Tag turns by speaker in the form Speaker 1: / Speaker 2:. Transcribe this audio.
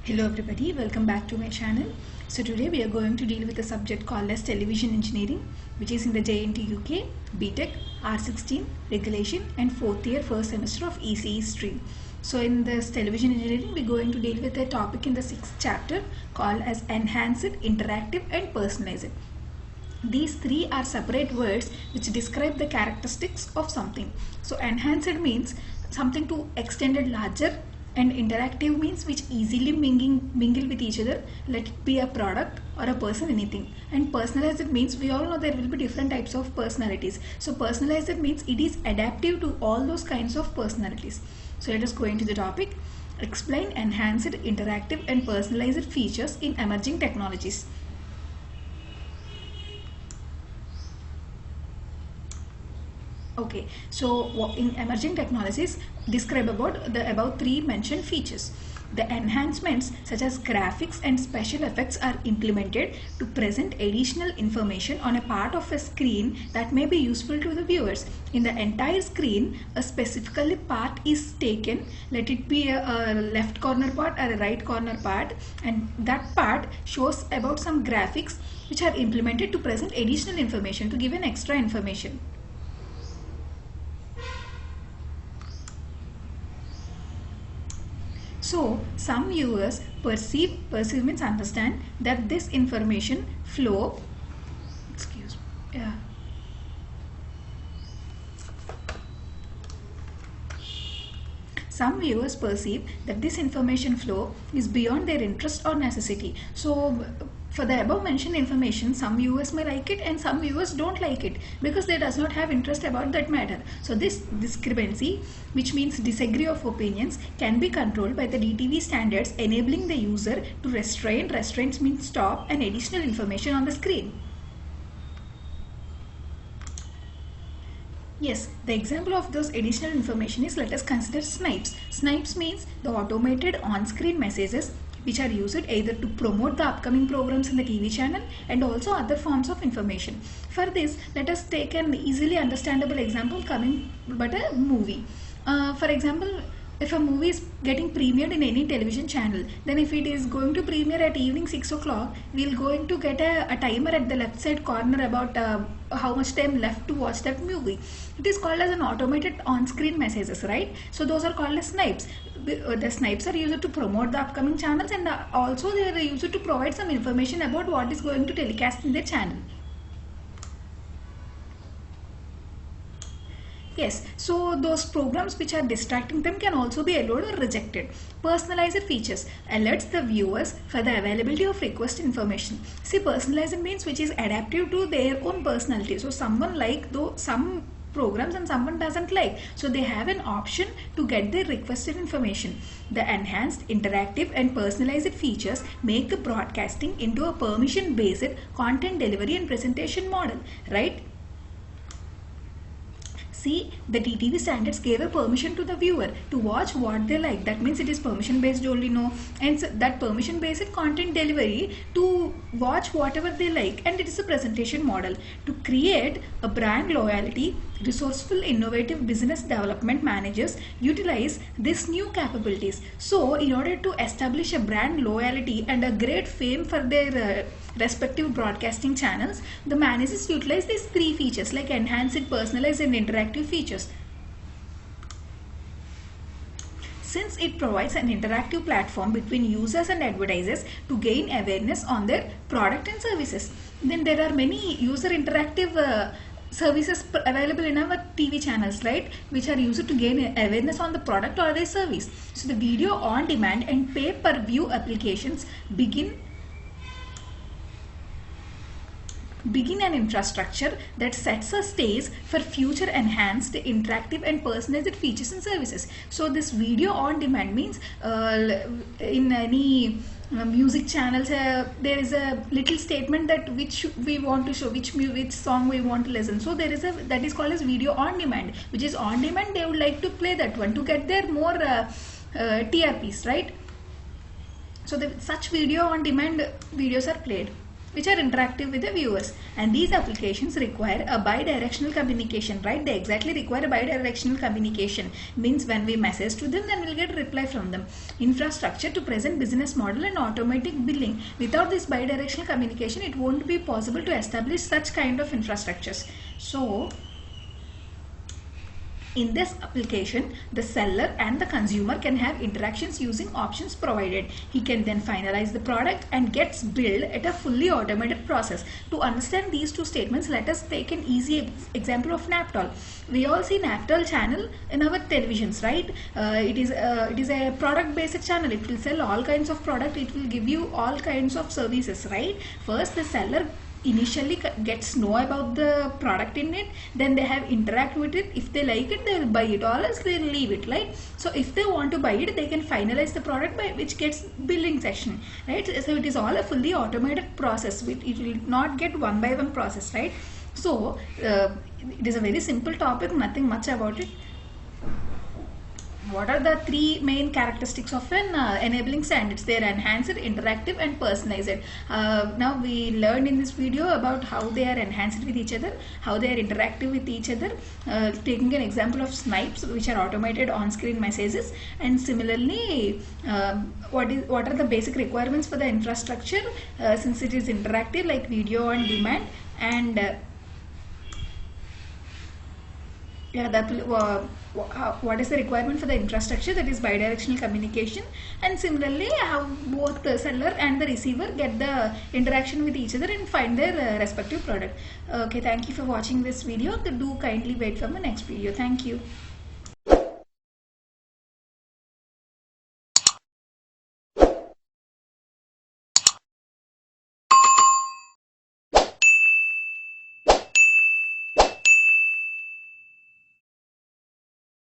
Speaker 1: Hello everybody, welcome back to my channel. So today we are going to deal with a subject called as television engineering, which is in the JNT UK, BTech, R16, regulation and 4th year first semester of ECE stream. So in this television engineering, we're going to deal with a topic in the 6th chapter called as enhanced, interactive and personalized. These three are separate words which describe the characteristics of something. So enhanced means something to extended larger, and interactive means which easily mingle with each other, let it be a product or a person, anything. And personalized means we all know there will be different types of personalities. So personalized means it is adaptive to all those kinds of personalities. So let us go into the topic. Explain enhanced, interactive and personalized features in emerging technologies. Okay, so in emerging technologies, describe about the above three mentioned features. The enhancements such as graphics and special effects are implemented to present additional information on a part of a screen that may be useful to the viewers. In the entire screen, a specifically part is taken, let it be a left corner part or a right corner part, and that part shows about some graphics which are implemented to present additional information, to give an extra information. So some viewers perceive means understand that this information flow, Some viewers perceive that this information flow is beyond their interest or necessity. So for the above mentioned information, some viewers may like it and some viewers don't like it because they does not have interest about that matter. So this discrepancy, which means disagree of opinions, can be controlled by the DTV standards, enabling the user to restraints means stop, and additional information on the screen. Yes, the example of those additional information is, let us consider snipes. Snipes means the automated on-screen messages which are used either to promote the upcoming programs in the TV channel and also other forms of information. For this, let us take an easily understandable example coming but a movie. For example, if a movie is getting premiered in any television channel, then if it is going to premiere at evening 6 o'clock, we'll going to get a timer at the left side corner about how much time left to watch that movie. It is called as an automated on-screen messages, right? So those are called as snipes. The snipes are used to promote the upcoming channels, and also they are used to provide some information about what is going to telecast in the channel. Yes, so those programs which are distracting them can also be allowed or rejected. Personalized features alerts the viewers for the availability of request information. See, personalized means which is adaptive to their own personality. So someone like some programs and someone doesn't like, so they have an option to get their requested information. The enhanced, interactive and personalized features make the broadcasting into a permission based content delivery and presentation model, right? See, the DTV standards gave a permission to the viewer to watch what they like. That means it is permission based only, no? And so that permission based content delivery to watch whatever they like, and it is a presentation model. To create a brand loyalty, resourceful, innovative business development managers utilize these new capabilities. So in order to establish a brand loyalty and a great fame for their respective broadcasting channels, the managers utilize these three features like enhanced, personalized and interactive features. Since it provides an interactive platform between users and advertisers to gain awareness on their product and services. Then there are many user interactive services available in our TV channels, right, which are used to gain awareness on the product or their service. So the video on demand and pay-per-view applications begin an infrastructure that sets a stage for future enhanced, interactive and personalized features and services. So this video on demand means in any music channels there is a little statement that which we want to show, which song we want to listen. So there is that is called as video on demand, which is on demand. They would like to play that one to get their more TRPs, right? So such video on demand videos are played. which are interactive with the viewers. And these applications require a bi-directional communication, right? They exactly require a bi-directional communication. Means when we message to them, then we'll get a reply from them. Infrastructure to present business model and automatic billing. Without this bi-directional communication, it won't be possible to establish such kind of infrastructures. So in this application, the seller and the consumer can have interactions using options provided. He can then finalize the product and gets billed at a fully automated process. To understand these two statements, let us take an easy example of Naptol. We all see Naptol channel in our televisions, right? It is a product based channel. It will sell all kinds of product. It will give you all kinds of services, right? First, the seller initially gets know about the product in it, then they have interact with it. If they like it, they will buy it, or else they will leave it, right? So if they want to buy it, they can finalize the product by which gets billing section, right? So it is all a fully automated process. It will not get one by one process, right? So it is a very simple topic, nothing much about it. What are the three main characteristics of an enabling standards? They are enhanced, interactive and personalized. Now we learned in this video about how they are enhanced with each other, how they are interactive with each other, taking an example of Snipes, which are automated on-screen messages, and similarly what are the basic requirements for the infrastructure since it is interactive, like video on demand, and what is the requirement for the infrastructure, that is bidirectional communication, and similarly how both the seller and the receiver get the interaction with each other and find their respective product. Okay, thank you for watching this video. Do kindly wait for my next video. Thank you.